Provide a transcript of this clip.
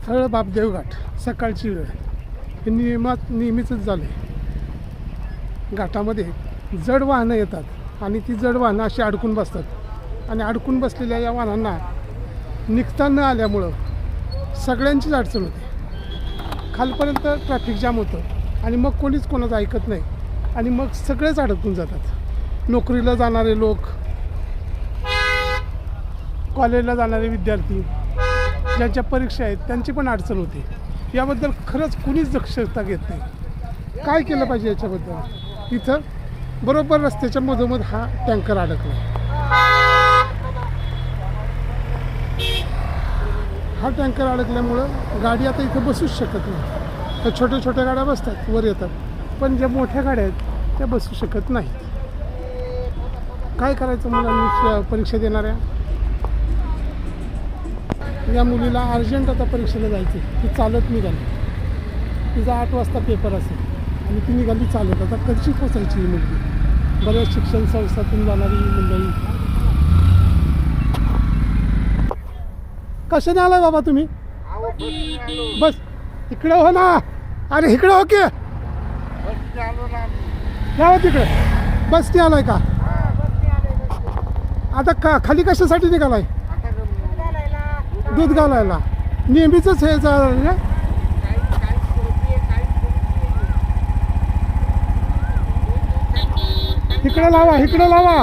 थळबाप देवघाट सकाळची वेळ हे नेहमीच झाले. घाटामध्ये जड वाहनं येतात आणि ती जड वाहनं अशी अडकून बसतात आणि अडकून बसलेल्या या वाहनांना निघता न आल्यामुळं सगळ्यांचीच अडचण होते. खालपर्यंत ट्रॅफिक जाम होतं आणि मग कोणीच कोणाचं ऐकत नाही आणि मग सगळेच अडकून जातात. नोकरीला जाणारे लोक, कॉलेजला जाणारे विद्यार्थी, ज्यांच्या परीक्षा आहेत त्यांची पण अडचण होते. याबद्दल खरंच कुणीच दक्षता घेत नाही. काय केलं पाहिजे याच्याबद्दल? इथं बरोबर रस्त्याच्या मधोमध हा टँकर अडकला. हा टँकर अडकल्यामुळं गाडी आता इथं बसूच शकत नाही. तर छोट्या छोट्या गाड्या बसतात, वर येतात, पण ज्या मोठ्या गाड्या आहेत त्या बसू शकत नाहीत. काय करायचं मुलांनी परीक्षा देणाऱ्या? या मुलीला अर्जंट आता परीक्षेला जायचं, ती चालत निघाली. तिचा 8 वाजता पेपर असेल आणि ती निघाली चालत. आता कशी पोचायची ही मुलगी? बऱ्याच शिक्षण संस्थातून जाणारी मंडळी. कशाने आलाय बाबा तुम्ही? बस इकडे हो ना. अरे इकडे हो की या तिकडे. बसने आलाय का? आता खाली कशासाठी निघालाय? दूध घालायला. नेहमीच हे ना. इकडे लावा, इकडे लावा.